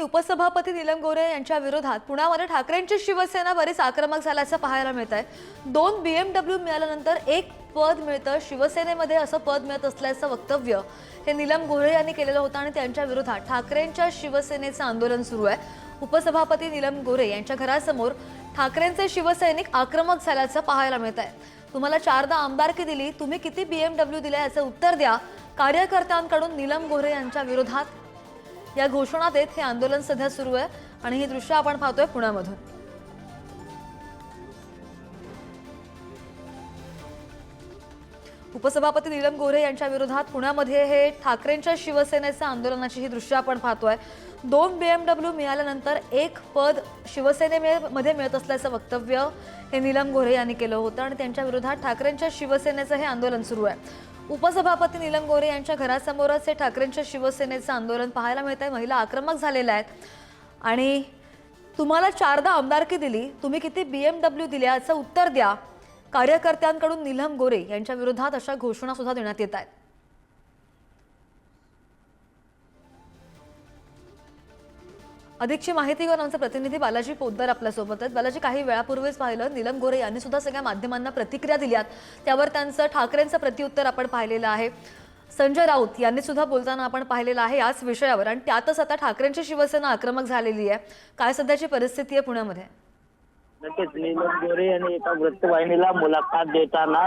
उपसभापती नीलम गोऱ्हे यांच्या विरोधात पुण्यामध्ये ठाकरेंची शिवसेना बरीच आक्रमक झाल्याचं पाहायला मिळत आहे। 2 BMW मिळाल्यानंतर 1 पद मिळतं शिवसेनेमध्ये असं पद मिळत असल्याचं वक्तव्य हे नीलम गोऱ्हे यांनी केलेलं होतं आणि त्यांच्या विरोधात ठाकरेंच्या शिवसेनेचं आंदोलन सुरू आहे। उपसभापती नीलम गोऱ्हे यांच्या घरासमोर ठाकरेंचे शिवसैनिक आक्रमक झाल्याचं पाहायला मिळत आहे। तुम्हाला 4दा आमदारकी दिली, तुम्ही किती BMW दिल्या याचं उत्तर द्या। कार्यकर्त्यांकडून नीलम गोऱ्हे यांच्या विरोधात या घोषणा देत हे आंदोलन सध्या सुरू आहे आणि ही दृश्य आपण पाहतोय पुण्यामधून। उपसभापती नीलम गोऱ्हे यांच्या विरोधात पुण्यामध्ये हे ठाकरेंच्या शिवसेनेच्या आंदोलनाची ही दृश्य आपण पाहतोय। 2 BMW मिळाल्यानंतर 1 पद शिवसेनेमध्ये मिळत असल्याचं वक्तव्य हे नीलम गोऱ्हे यांनी केलं होतं आणि त्यांच्या विरोधात ठाकरेंच्या शिवसेनेचं हे आंदोलन सुरू आहे। उपसभापती नीलम गोऱ्हे यांच्या घरासमोरच हे ठाकरेंच्या शिवसेनेचं आंदोलन पाहायला मिळतंय। महिला आक्रमक झालेल्या आहेत आणि तुम्हाला 4दा आमदारकी दिली, तुम्ही किती BMW दिल्या याचं उत्तर द्या। कार्यकर्त्यांकडून नीलम गोऱ्हे यांच्या विरोधात अशा घोषणा सुद्धा देण्यात येत आहेत। अधिकची माहिती घेऊन आमचे प्रतिनिधी बालाजी पोद्दार आपल्या सोबत आहेत। बालाजी, काही वेळापूर्वीच पाहिलं नीलम गोऱ्हे यांनी सुद्धा सगळ्या माध्यमांना प्रतिक्रिया दिल्यात, त्यावर त्यांचं ठाकरेंचं प्रत्युत्तर आपण पाहिलेलं आहे। संजय राऊत यांनी सुद्धा बोलताना आपण पाहिलेलं आहे याच विषयावर आणि त्यातच आता ठाकरेंची शिवसेना आक्रमक झालेली आहे। काय सध्याची परिस्थिती आहे पुण्यामध्ये? नक्कीच नीलम गोऱ्हे यांनी एका वृत्तवाहिनीला मुलाखत देताना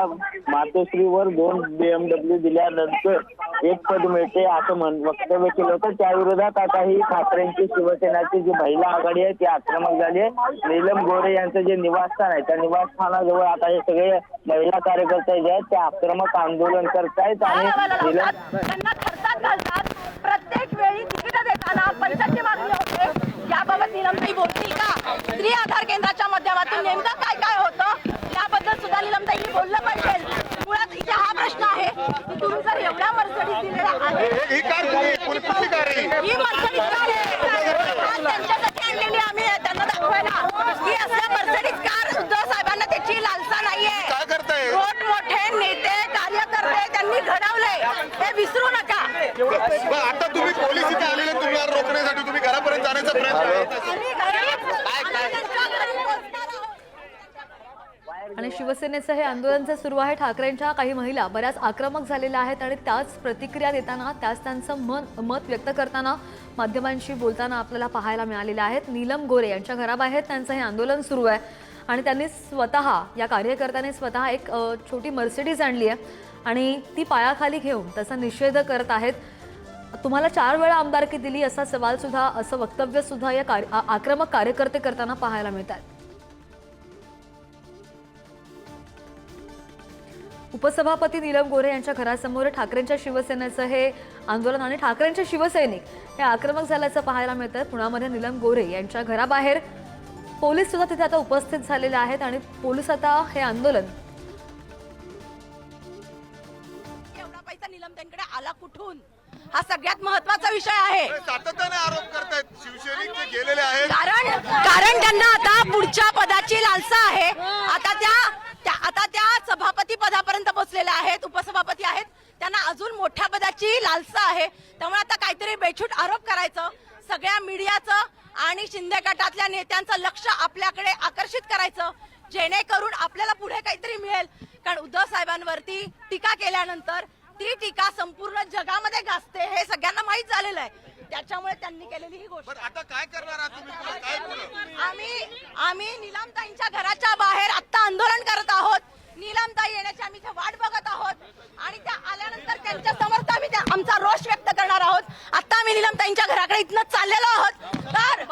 मातोश्रीवर 2 BMW दिल्यानंतर 1 पद मिळते असं वक्तव्य केलं होतं। त्या विरोधात आता ही ठाकरेंची शिवसेनाची जी महिला आघाडी आहे ती आक्रमक झाली आहे। नीलम गोऱ्हे यांचं जे निवासस्थान आहे त्या निवासस्थानाजवळ आता हे सगळे महिला कार्यकर्ते जे आहेत ते आक्रमक आंदोलन करतायत आणि प्रत्येक वेळी तिकीट देताना पैशाची मागणी होते। याबाबत नीलमताई बोलतील का? स्त्री आधार केंद्राच्या माध्यमातून नेमकं काय काय होतं याबद्दल सुद्धा नीलमताईंनी बोललं पाहिजे। मुळात इथे हा प्रश्न आहे की तुम्ही जर एवढ्या मर्सिडीज दिलेल्या आहेत, ही मर्सिडीज कार आहे त्यांच्यासाठी आणलेली, आम्ही त्यांना दाखवायला की असल्या मर्सिडीज कार उद्धव साहेबांना त्याची लालसा नाहीये। मोठमोठे नेते कार्यकर्ते त्यांनी घडवले, हे विसरू नका। आता तुम्ही पोलीस इथे आलेले, तुम्हाला रोखण्यासाठी तुम्ही घरापर्यंत जाण्याचा प्रयत्न आणि शिवसेनेचं हे आंदोलन जे सुरू आहे, ठाकरेंच्या काही महिला बऱ्याच आक्रमक झालेल्या आहेत आणि त्याच प्रतिक्रिया देताना त्याच त्यांचं मत व्यक्त करताना माध्यमांशी बोलताना आपल्याला पाहायला मिळालेले आहेत। नीलम गोऱ्हे यांच्या घराबाहेर त्यांचं हे आंदोलन सुरू आहे आणि त्यांनी स्वतः या कार्यकर्त्यांनी स्वतः एक छोटी मर्सिडीज आणली आहे आणि ती पायाखाली घेऊन त्याचा निषेध करत आहेत। तुम्हाला 4 वेळा आमदारकी दिली असा सवाल सुद्धा, असं वक्तव्य सुद्धा या आक्रमक कार्यकर्ते करताना पाहायला मिळतात। उपसभापती नीलम गोऱ्हे यांच्या घरासमोर ठाकरेंच्या शिवसेनेचं हे आंदोलन आणि ठाकरेंचे शिवसैनिक हे आक्रमक झाल्याचं पाहायला मिळतं। पुण्यामध्ये नीलम गोऱ्हे यांच्या घराबाहेर पोलीस सुद्धा तिथे आता उपस्थित झालेले आहेत आणि पोलीस आता हे आंदोलन एवढा पैसा नीलमताईंकडे आला कुठून, हा सगळ्यात महत्त्वाचा विषय आहे। सातत्याने आरोप करतायत शिवसैनिक जे गेलेले आहेत, कारण त्यांना आता पुढच्या पदाची लालसा आहे। आता त्या सभापती पदापर्यंत पोहोचलेल्या आहेत, उपसभापती आहेत, त्यांना अजून मोठ्या पदाची लालसा आहे। त्यामुळे आता काहीतरी बेछूट आरोप करायचं, सगळ्या मीडियाचं आणि शिंदे गटातल्या नेत्यांचं लक्ष आपल्याकडे आकर्षित करायचं, जेणेकरून आपल्याला पुढे काहीतरी मिळेल। कारण उद्धव साहेबांवरती टीका केल्यानंतर ती टीका संपूर्ण जगामध्ये गाजते, हे सगळ्यांना माहीत झालेलं आहे। त्याच्यामुळे त्यांनी केलेली ही गोष्ट। आता काय करणार आहात तुम्ही? आम्ही नीलमताईंच्या घराच्या बाहेर आता आंदोलन करत आहोत। नीलमताई येण्याची आम्ही इथे वाट बघत आहोत आणि त्या आल्यानंतर त्यांच्या समोर आम्ही आमचा रोष व्यक्त करणार आहोत। आता आम्ही नीलमताईंच्या घराकडे इथनं चाललेलो आहोत। तर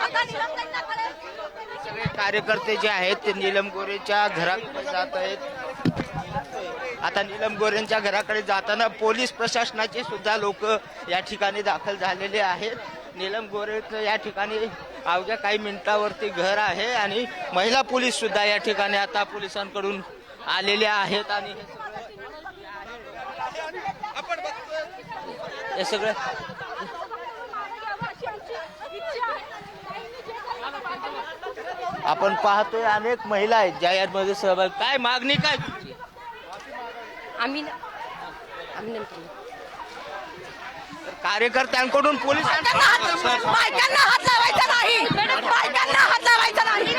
आता नीलमताईंच्या कार्यकर्ते जे आहेत ते नीलम गोऱ्हेच्या घराकडे जात आहेत। आता नीलम गोऱ्हेंच्या घराकडे जाताना पोलीस प्रशासनाचे सुद्धा लोक या ठिकाणी दाखल झालेले आहेत। नीलम गोऱ्हेचं या ठिकाणी अवघ्या काही मिनिटावरती घर आहे आणि महिला पोलीस सुद्धा या ठिकाणी आता पोलिसांकडून आलेल्या आहेत आणि हे सगळं आपण पाहतोय अनेक महिला आहेत ज्या यामध्ये सहभाग। काय मागणी काय तुमची? आम्ही कार्यकर्त्यांकडून पोलिसांना बायकांना हात लावायचा नाही, बायकांना हात लावायचा नाही.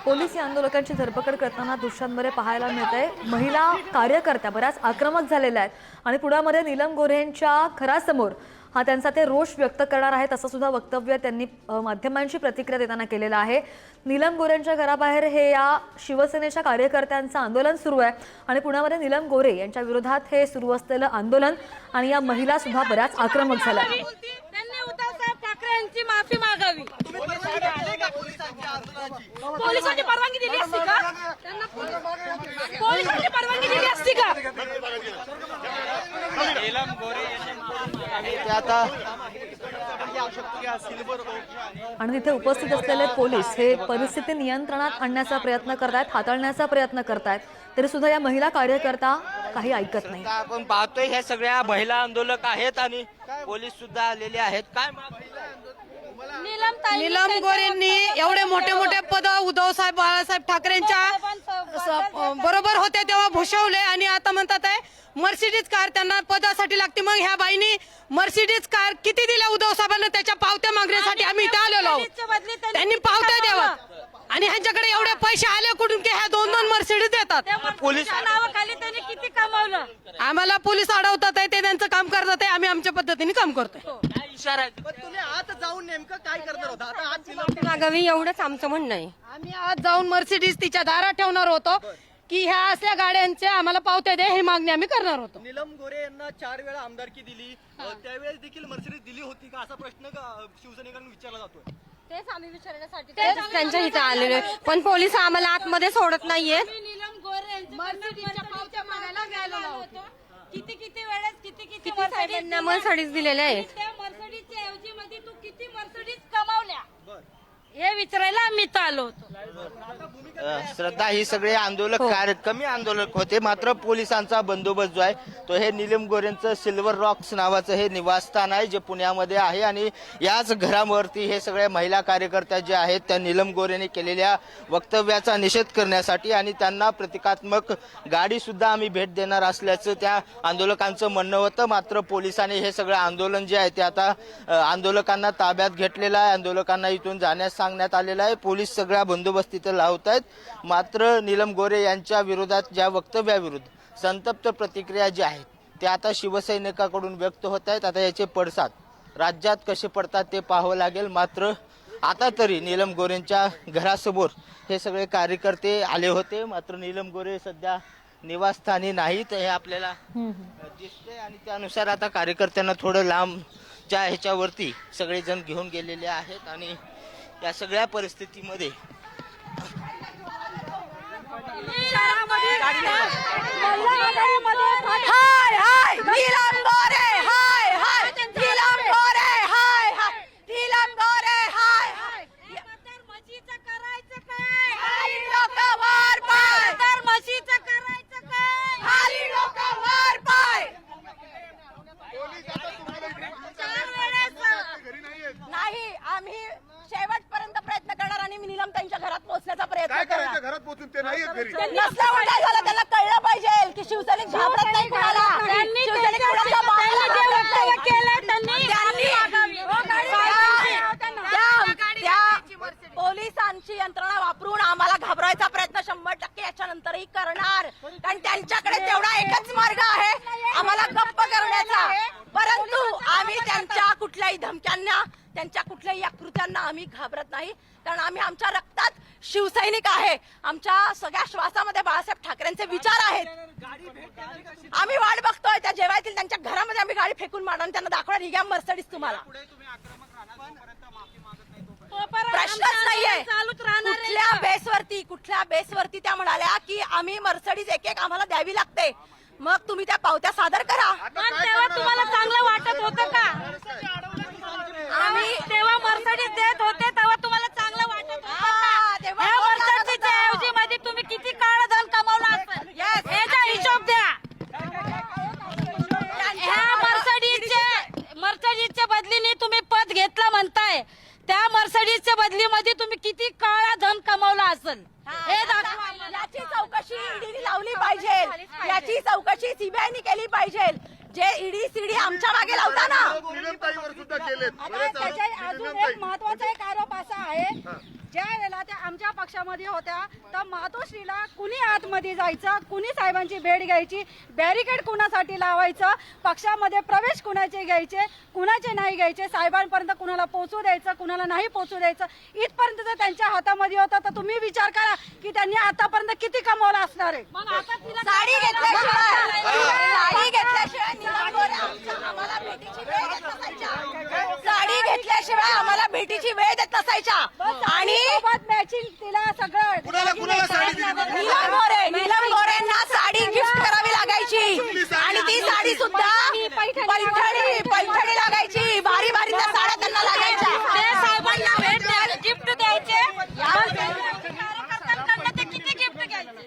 पोलीस या आंदोलकांची धरपकड करताना दृश्यांमध्ये पाहायला मिळतंय. महिला कार्यकर्त्या बऱ्याच आक्रमक झालेल्या आहेत आणि पुण्यामध्ये नीलम गोऱ्हेंच्या घरासमोर हा त्यांचा ते रोष व्यक्त करणार आहेत असं सुद्धा वक्तव्य त्यांनी माध्यमांची प्रतिक्रिया देताना केलेलं आहे. नीलम गोऱ्हेंच्या घराबाहेर हे या शिवसेनेच्या कार्यकर्त्यांचं आंदोलन सुरू आहे आणि पुण्यामध्ये नीलम गोऱ्हे यांच्या विरोधात हे सुरू असलेलं आंदोलन आणि या महिला सुद्धा बऱ्याच आक्रमक झाल्या. त्यांनी उद्धवसाहेब ठाकरे यांची माफी मागावी. पोलिसांची परवानगी दिली असती का त्यांना? पोलिसांची परवानगी दिली असती का? आणि तिथे उपस्थित असलेले पोलीस हे परिस्थिती नियंत्रणात आणण्याचा प्रयत्न करतायत, हाताळण्याचा प्रयत्न करतायत, तरी सुद्धा या महिला कार्यकर्ता काही ऐकत नाही. आपण पाहतोय ह्या सगळ्या महिला आंदोलक आहेत आणि पोलीस सुद्धा आलेले आहेत. काय नीलम गोरेंनी एवढे मोठे मोठे पद उद्धव साहेब बाळासाहेब ठाकरेंच्या बरोबर होते तेव्हा भूषवले आणि आता म्हणतात आहे मर्सिडीज कार त्यांना पदासाठी लागते. मग ह्या बाईनी मर्सिडीज कार किती दिल्या उद्धव साहेबांना? त्याच्या पावत्या मागण्यासाठी आम्ही इथे आलेलो आहोत. त्यांनी पावत्या द्याव्यात आणि ह्यांच्याकडे एवढे पैसे आले कुठून की ह्या 2-2 मर्सिडीज देतात. पोलीस नावाखाली त्यांनी किती कमावलं? आम्हाला पोलीस अडवतात आहे, ते त्यांचं काम करतात आहे, आम्ही आमच्या पद्धतीने काम करतोय. इशारा आहे. तुम्ही आत जाऊन नेमकं काय करणार होता? आता आत मागावी एवढंच आमचं म्हणणं आहे. आम्ही आज जाऊन मर्सिडीज तिच्या दारात ठेवणार होतो की ह्या असल्या गाड्यांच्या आम्हाला पावत्या द्या, ही मागणी आम्ही करणार होतो. नीलम गोरे यांना 4 वेळा आमदारकी दिली, त्यावेळेस देखील मर्सिडीज दिली होती का असा प्रश्न शिवसैनिकांना विचारला जातोय. तेच आम्ही विचारण्यासाठी त्यांच्या इथे आलेलो, पण पोलीस आम्हाला आतमध्ये सोडत नाहीये. किती वेळेस किती साहेबांना मर्सिडीज दिलेल्या आहेत. त्या मर्सिडीजच्या ऐवजी मध्ये तू किती मर्सिडीज कमावल्या हे विचारायला आम्ही इथं आलो होतो. श्रद्धा, ही सगळे आंदोलक कमी आंदोलक होते, मात्र पोलिसांचा बंदोबस्त जो आहे तो हे नीलम गोरेंचं सिल्वर रॉक्स नावाचं हे निवासस्थान आहे जे पुण्यामध्ये आहे आणि याच घरावरती हे सगळे महिला कार्यकर्त्या जे आहेत त्या नीलम गोरेने केलेल्या वक्तव्याचा निषेध करण्यासाठी आणि त्यांना प्रतिकात्मक गाडी सुद्धा आम्ही भेट देणार असल्याचं त्या आंदोलकांचं म्हणणं होतं. मात्र पोलिसांनी हे सगळं आंदोलन जे आहे ते आता आंदोलकांना ताब्यात घेतलेलं आहे. आंदोलकांना इथून जाण्यास सांगण्यात आलेलं आहे. पोलीस सगळा बंदोबस्त इथं लावत आहेत. मात्र नीलम गोरे यांच्या विरोधात ज्या वक्तव्याविरुद्ध संतप्त प्रतिक्रिया ज्या आहेत त्या आता शिवसैनिकाकडून व्यक्त होत आहेत. आता याचे पडसाद राज्यात कसे पडतात ते पाहावं लागेल. मात्र आता तरी नीलम गोरेंच्या घरासमोर हे सगळे कार्यकर्ते आले होते. मात्र नीलम गोरे सध्या निवासस्थानी नाहीत हे आपल्याला दिसतंय आणि त्यानुसार आता कार्यकर्त्यांना थोडं लांबच्या ह्याच्यावरती सगळेजण घेऊन गेलेले आहेत आणि या सगळ्या परिस्थितीमध्ये हाय हाय नीलम गोरे, हाय हाय नीलम गोरे, हाय हाय नीलम गोरे, हाय हाय. म्हशीचं करायचं काय? खाली लोक वर पाय. तर म्हशीचं करायचं काय? खाली लोक वर पाय. 4 वेळेस नाही, आम्ही शेवटपर्यंत प्रयत्न करणार आणि नीलम त्यांच्या घरात पोहोचण्याचा प्रयत्न काय करणार. करायचं? घरात पोहोचून ते नाहीयेत घरी. नसल्यावर काय झालं त्यांना कळलं पाहिजे की शिवसैनिक घाबरत नाही कोणाला. शिवसैनिक कोणाच्या बापाला घाबरत नाही. त्या पोलिसांची यंत्रणा वापरून आम्हाला घाबरायचा प्रयत्न 100% याच्यानंतरही करणार, कारण त्यांच्याकडे तेवढा एकच मार्ग आहे आम्हाला गप्प करण्याचा. परंतु आम्ही त्यांच्या कुठल्याही धमक्यांना, त्यांच्या कुठल्याही या कृत्यांना आम्ही घाबरत नाही, कारण आम्ही आमच्या रक्तात शिवसैनिक आहे. आमच्या सगळ्या श्वासामध्ये बाळासाहेब ठाकरेंचे विचार आहेत. आम्ही वाट बघतोय त्या जेव्हा येतील त्यांच्या घरामध्ये आम्ही गाडी फेकून मारून त्यांना दाखवणार ही घ्या मर्सिडीज तुम्हाला. प्रश्नच नाहीये. कुठल्या बेसवरती त्या म्हणाल्या की आम्ही मर्सिडीज एक आम्हाला द्यावी लागते, मग तुम्ही त्या पावत्या सादर करा. तेव्हा तुम्हाला चांगलं वाटत होतं का? आम्ही तेव्हा मर्सिडीज देत होते तेव्हा तुम्हाला चांगलं वाटत होतं का? तेव्हा ह्या मर्सिडीजच्या ऐवजी मध्ये तुम्ही किती काळ धन कमावलं असेल याचा हिशोब द्या. ह्या मर्सिडीजचे त्या मर्सिडीजच्या बदलीमध्ये तुम्ही किती काळा धन कमावला असेल हे दाखवा. याची चौकशी ईडीने लावली पाहिजे, याची चौकशी सीबीआयने केली पाहिजे. जे ईडी सीडी आमच्या मागे लावता ना. निलमताईवर सुद्धा केलेत. आता बरेच त्याच्या आरोप अजून निलमताई. एक महत्वाचा एक आरोप असा आहे, ज्या वेळेला त्या आमच्या पक्षामध्ये होत्या तर मातोश्रीला कुणी आतमध्ये जायचं, कुणी साहेबांची भेट घ्यायची, बॅरिकेड कुणासाठी लावायचं, पक्षामध्ये प्रवेश कुणाचे घ्यायचे, कुणाचे नाही घ्यायचे, साहेबांपर्यंत कुणाला पोहोचू द्यायचं, कुणाला नाही पोहोचू द्यायचं, इथपर्यंत जर त्यांच्या हातामध्ये होता तर तुम्ही विचार करा की त्यांनी आतापर्यंत किती कमावलं असणार आहे. मग आता तिला साडी घेतल्याशिवाय साडी घेतल्याशिवाय नीलम गोरे आम्हाला भेटीची वेळ देत नसायच्या. साडी घेतल्याशिवाय आम्हाला भेटीची वेळ देत नसायच्या. आणि मॅचिंग तिला सगळं कुणाला साडी दिली? नीलम गोरेंना साडी गिफ्ट करावी लागायची आणि ती साडी सुद्धा पैठणी लागायची. भारी भारी त्या साड्या त्यांना लागायच्या. ते साहेबांना भेट द्यायला गिफ्ट द्यायचे, कार्यकर्त्यांकडनं ते किती गिफ्ट घ्यायचे.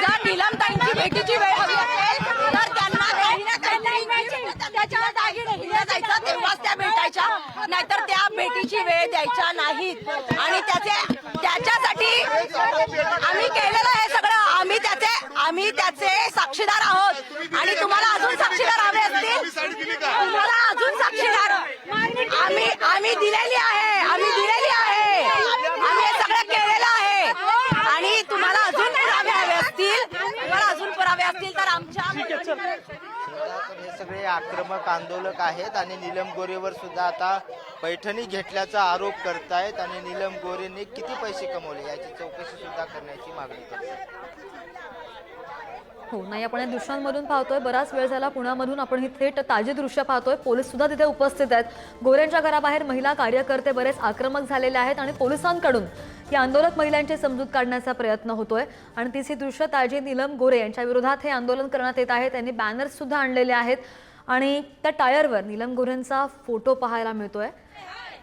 जर नीलमताईंची भेटीची वेळ हवी असेल तर त्यांना काही ना काही त्याच्या दागिने हिला जायचं तेव्हाच त्या भेटायच्या, नाहीतर त्या भेटीची वेळ द्यायच्या नाहीत. आणि त्याच्यासाठी आम्ही केलेलं आहे सगळं. आम्ही त्याचे साक्षीदार आहोत आणि तुम्हाला अजून साक्षीदार हवे असतील, तुम्हाला अजून साक्षीदार आम्ही दिलेली आहे. आम्ही हे सगळं केलेलं आहे आणि तुम्हाला अजून पुरावे हवे असतील, तर आमच्या हे सगळे आक्रमक आंदोलक आहेत आणि नीलम गोरेवर सुद्धा आता पैठणी घेतल्याचा आरोप करतायत आणि नीलम गोरेने किती पैसे कमवले याची चौकशी सुद्धा करण्याची मागणी करतात. हो नाही, आपण या दृश्यांमधून पाहतोय. बराच वेळ झाला पुण्यामधून आपण ही थेट ताजी दृश्य पाहतोय. पोलीस सुद्धा तिथे उपस्थित आहेत. गोरेंच्या घराबाहेर महिला कार्यकर्ते बरेच आक्रमक झालेले आहेत आणि पोलिसांकडून या आंदोलक महिलांची समजूत काढण्याचा प्रयत्न होतोय. आणि तीच ही दृश्य ताजी नीलम गोरे यांच्या विरोधात हे आंदोलन करण्यात येत आहे. त्यांनी बॅनर्स सुद्धा आणलेले आहेत आणि त्या टायरवर नीलम गोरेंचा फोटो पाहायला मिळतोय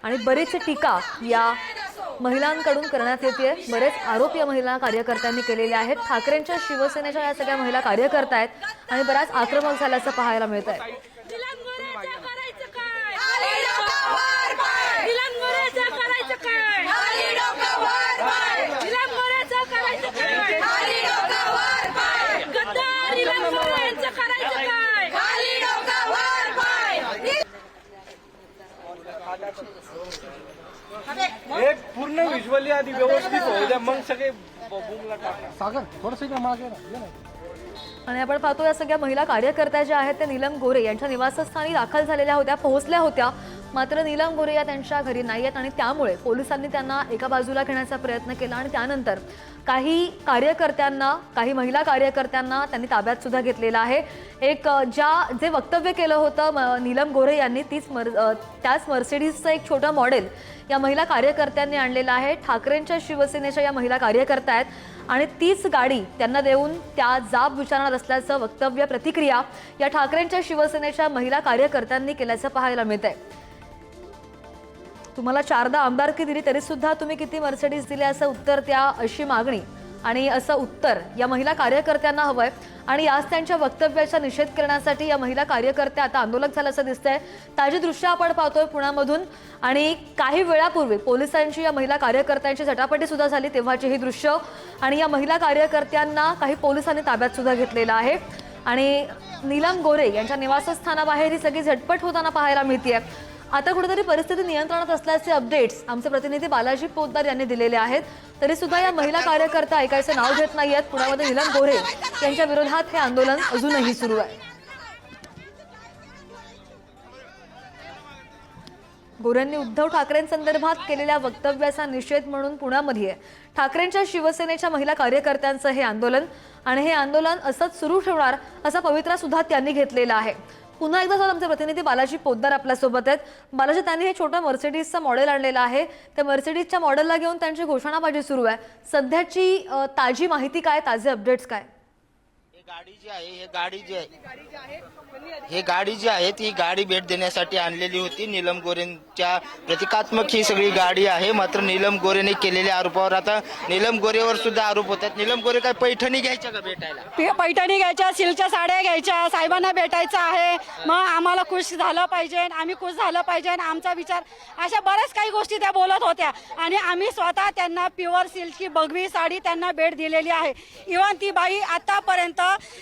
आणि बरीच टीका या महिलांकडून करण्यात येते. बरेच आरोप या महिला कार्यकर्त्यांनी केलेले आहेत. ठाकरेंच्या शिवसेनेच्या या सगळ्या महिला कार्यकर्त्या आहेत आणि बराच आक्रमक झाल्याचं पाहायला मिळत आहे. नीलम गोरेचं करायचं काय? नीलम गोरेचं करायचं काय? नीलम गोरेचं करायचं काय? गद्दार नीलम गोरेचं करायचं काय? एक पूर्ण विज्युअली आधी व्यवस्थित होऊ द्या, मग सगळे बूमला टाका. सागर थोडंसं मागे आणि आपण पाहतो या सगळ्या महिला कार्यकर्त्या ज्या आहेत त्या नीलम गोरे यांच्या निवासस्थानी दाखल झालेल्या होत्या, पोहोचल्या होत्या. मात्र नीलम गोरे या त्यांच्या घरी नाही आहेत आणि त्यामुळे पोलिसांनी त्यांना एका बाजूला घेण्याचा प्रयत्न केला आणि त्यानंतर काही कार्यकर्त्यांना, काही महिला कार्यकर्त्यांना त्यांनी ताब्यात सुद्धा घेतलेलं आहे. जे वक्तव्य केलं होतं नीलम गोरे यांनी त्याच मर्सिडीजचं एक छोटं मॉडेल या महिला कार्यकर्त्यांनी आणलेलं आहे. ठाकरेंच्या शिवसेनेच्या या महिला कार्यकर्त्या आहेत आणि तीच गाडी त्यांना देऊन त्या जाब विचारणार असल्याचं वक्तव्य, प्रतिक्रिया या ठाकरेंच्या शिवसेनेच्या महिला कार्यकर्त्यांनी केल्याचं पाहायला मिळत आहे. तुम्हाला 4दा आमदारकी दिली तरी सुद्धा तुम्ही किती मर्सिडीज दिले असं उत्तर द्या, अशी मागणी आणि असं उत्तर या महिला कार्यकर्त्यांना हवंय. आणि याच त्यांच्या वक्तव्याचा निषेध करण्यासाठी या महिला कार्यकर्त्या आता आंदोलक झाल्याचं दिसतंय. ताजी दृश्य आपण पाहतोय पुण्यामधून आणि काही वेळापूर्वी पोलिसांची या महिला कार्यकर्त्यांची झटापटी सुद्धा झाली तेव्हाची ही दृश्य. आणि या महिला कार्यकर्त्यांना काही पोलिसांनी ताब्यात सुद्धा घेतलेलं आहे आणि नीलम गोरे यांच्या निवासस्थानाबाहेर ही सगळी झटपट होताना पाहायला मिळतेय. आता कुठेतरी परिस्थिती नियंत्रणात असल्याचे अपडेट्स आमचे प्रतिनिधी बालाजी पोद्दार यांनी दिलेले आहेत. तरी सुद्धा या महिला कार्यकर्त्या ऐकायचं नाव घेत नाहीयेत. पुण्यामध्ये नीलम गोरे यांच्या विरोधात हे आंदोलन अजूनही सुरू आहे. गोरेंनी उद्धव ठाकरेंसंदर्भात केलेल्या वक्तव्याचा निषेध म्हणून पुण्यामध्ये ठाकरेंच्या शिवसेनेच्या महिला कार्यकर्त्यांचं हे आंदोलन आणि हे आंदोलन असंच सुरू ठेवणार असा पवित्रा सुद्धा त्यांनी घेतलेला आहे. पुन्हा एकदा आमचे प्रतिनिधी बालाजी पोद्दार आपल्यासोबत आहेत. बालाजी, त्यांनी हे छोटं मर्सिडीजचं मॉडेल आणलेलं आहे. त्या मर्सिडीजच्या मॉडेलला घेऊन त्यांची घोषणाबाजी सुरू आहे. सध्याची ताजी माहिती काय, ताजे अपडेट्स काय? गाडी जी आहे ही गाडी जी आहे ती गाडी भेट देण्यासाठी आणलेली होती. नीलम गोरेंच्या प्रतिकात्मक ही सगळी गाडी आहे. मात्र नीलम गोरेने केलेल्या आरोपावर आता नीलम गोरेवर सुद्धा आरोप होतात. नीलम गोरे काय पैठणी घ्यायच्या का भेटायला? पैठणी घ्यायच्या, सिल्कच्या साड्या घ्यायच्या, साहेबांना भेटायचं आहे, मग आम्हाला खुश झालं पाहिजे, आम्ही खुश झालं पाहिजे, आमचा विचार, अशा बऱ्याच काही गोष्टी त्या बोलत होत्या. आणि आम्ही स्वतः त्यांना प्युअर सिल्कची भगवी साडी त्यांना भेट दिलेली आहे. इव्हन ती बाई आतापर्यंत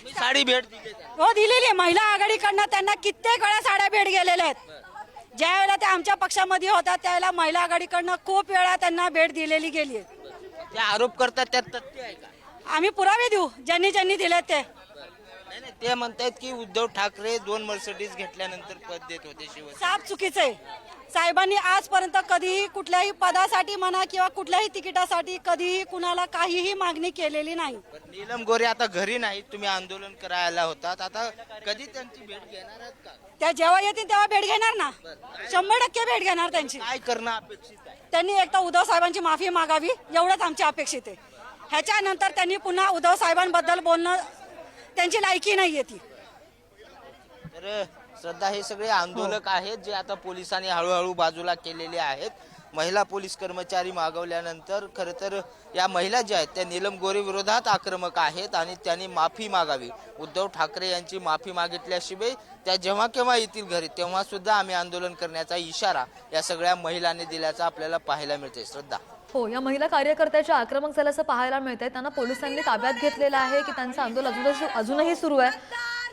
साडी भेट दिली हो दिलेली आहे. महिला आघाडीकडनं त्यांना कित्येक वेळा साड्या भेट गेलेल्या आहेत. ज्या वेळेला त्या आमच्या पक्षामध्ये होत्या त्यावेळेला महिला आघाडीकडनं खूप वेळा त्यांना भेट दिलेली गेली आहे. ते आरोप करतात त्यात तथ्य आहे का? आम्ही पुरावे देऊ ज्यांनी दिले ते. नाही, ते म्हणतात की उद्धव ठाकरे 2 मर्सिडीज घेतल्यानंतर पद देत होते शिवसेना. साफ चुकीचं आहे. साहेबांनी आजपर्यंत कधीही कुठल्याही पदासाठी म्हणा किंवा कुठल्याही तिकिटासाठी कधीही कुणाला काहीही मागणी केलेली नाही. पण नीलम गोरे आता घरी नाहीत, तुम्ही आंदोलन करायला होतात, आता कधी त्यांची भेट घेणार आहात का? त्या जेव्हा येतील तेव्हा भेट घेणार ना, 100% भेट घेणार त्यांची. काय करणं अपेक्षित आहे? त्यांनी एक तर उद्धव साहेबांची माफी मागावी एवढंच आमची अपेक्षित आहे. ह्याच्यानंतर त्यांनी पुन्हा उद्धव साहेबांबद्दल बोलणं त्यांची लायकी नाहीये ती. तर श्रद्धा, हे सगळे आंदोलक आहेत जे आता पोलिसांनी हळूहळू बाजूला केलेले आहेत. महिला पोलीस कर्मचारी मागवल्यानंतर खरं तर या महिला ज्या आहेत त्या नीलम गोरे विरोधात आक्रमक आहेत आणि त्यांनी माफी मागावी. उद्धव ठाकरे यांची माफी मागितल्याशिवाय त्या जेव्हा केव्हा येतील घरी तेव्हा सुद्धा आम्ही आंदोलन करण्याचा इशारा या सगळ्या महिलांनी दिल्याचा आपल्याला पाहायला मिळते. श्रद्धा, हो, या महिला कार्यकर्त्याच्या आक्रमक झाल्याचं पाहायला मिळतंय. त्यांना पोलिसांनी ताब्यात घेतलेलं आहे की त्यांचं आंदोलन अजूनही सुरू आहे?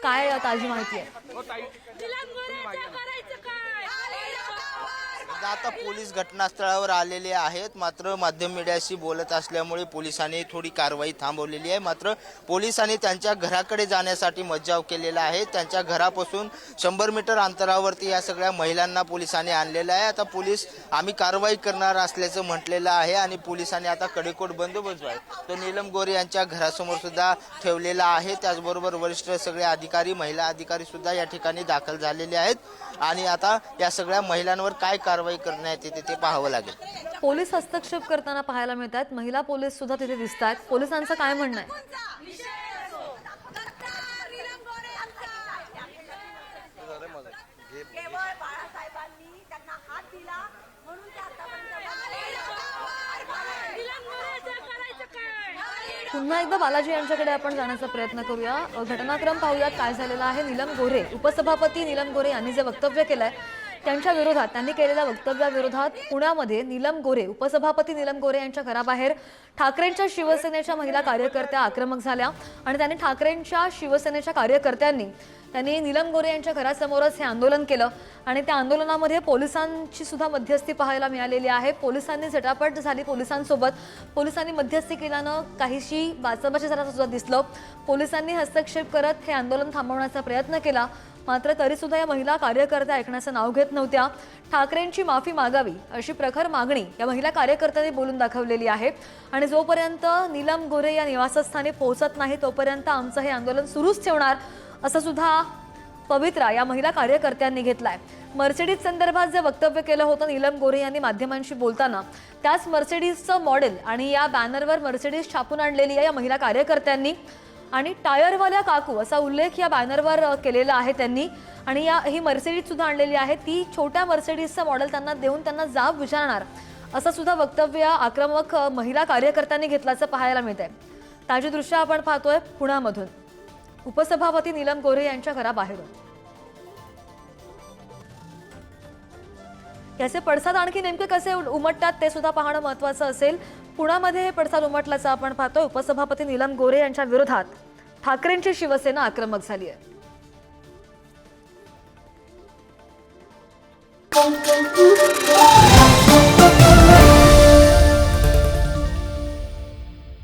काय ताजी माहिती आहे? आता पोलीस घटनास्थळावर आलेले आहेत. मात्र माध्यम मीडियाशी बोलत असल्यामुळे पोलिसांनी थोडी कारवाई थांबवलेली आहे. मात्र पोलिसांनी त्यांच्या घराकडे जाण्यासाठी मज्जाव केलेला आहे. त्यांच्या घरापासून 100 मीटर अंतरावरती या सगळ्या महिलांना पोलिसांनी आणलेलं आहे. आता पोलीस आम्ही कारवाई करणार असल्याचं म्हटलेलं आहे आणि पोलिसांनी आता कडेकोट बंदोबस्त आहे तो नीलम गोरे यांच्या घरासमोर सुद्धा ठेवलेला आहे. त्याचबरोबर वरिष्ठ सगळे अधिकारी, महिला अधिकारी सुद्धा या ठिकाणी दाखल झालेले आहेत आणि आता या सगळ्या महिलांवर काय कारवाई करण्यात येते ते पाहावं लागेल. पोलीस हस्तक्षेप करताना पाहायला मिळतात. महिला पोलीस सुद्धा तिथे दिसत आहेत. पोलिसांचं काय म्हणणं आहे? पुन्हा एकदा बालाजी यांच्याकडे आपण जाण्याचा प्रयत्न करूया. घटनाक्रम पाहूयात काय झालेला आहे. नीलम गोरे, उपसभापती नीलम गोरे यांनी जे वक्तव्य केलंय त्यांच्या विरोधात, त्यांनी केलेल्या वक्तव्याविरोधात पुण्यामध्ये नीलम गोरे, उपसभापती नीलम गोरे यांच्या घराबाहेर ठाकरेंच्या शिवसेनेच्या महिला कार्यकर्त्या आक्रमक झाल्या आणि त्यांनी ठाकरेंच्या शिवसेनेच्या कार्यकर्त्यांनी नीलम गोरे यांच्या घरासमोरच हे आंदोलन केलं आणि त्या आंदोलनामध्ये पोलिसांची सुद्धा मध्यस्थी पाहायला मिळालेली आहे. पोलिसांनी झटापट झाली पोलिसांसोबत. पोलिसांनी मध्यस्थी केल्यानं काहीशी बाचाबाची झाल्याचं सुद्धा दिसलं. पोलिसांनी हस्तक्षेप करत हे आंदोलन थांबवण्याचा प्रयत्न केला. मात्र तरी सुद्धा या महिला कार्यकर्त्या ऐकण्याचं नाव घेत नव्हत्या. ठाकरेंची माफी मागावी अशी प्रखर मागणी या महिला कार्यकर्त्यांनी बोलून दाखवलेली आहे आणि जोपर्यंत नीलम गोरे या निवासस्थानी पोहोचत नाही तोपर्यंत आमचं हे आंदोलन सुरूच ठेवणार असं सुद्धा पवित्रा या महिला कार्यकर्त्यांनी घेतलाय. मर्सिडीज संदर्भात जे वक्तव्य केलं होतं नीलम गोरे यांनी माध्यमांशी बोलताना, त्याच मर्सिडीजचं मॉडेल आणि या बॅनरवर मर्सिडीज छापून आणलेली आहे या महिला कार्यकर्त्यांनी आणि टायरवाल्या काकू असा उल्लेख या बॅनरवर केलेला आहे त्यांनी. आणि ही मर्सिडीज सुद्धा आणलेली आहे. ती छोट्या मर्सिडीजचं मॉडेल त्यांना देऊन त्यांना जाब विचारणार असं सुद्धा वक्तव्य आक्रमक महिला कार्यकर्त्यांनी घेतल्याचं पाहायला मिळतंय. ताजी दृश्य आपण पाहतोय पुण्यामधून उपसभापती नीलम गोरे यांच्या घराबाहेरून. याचे पडसाद आणखी नेमके कसे उमटतात ते सुद्धा पाहणं महत्त्वाचं असेल. पुण्यामध्ये हे पडसाद उमटल्याचं आपण पाहतोय. उपसभापती नीलम गोरे यांच्या विरोधात ठाकरेंची शिवसेना आक्रमक झाली आहे.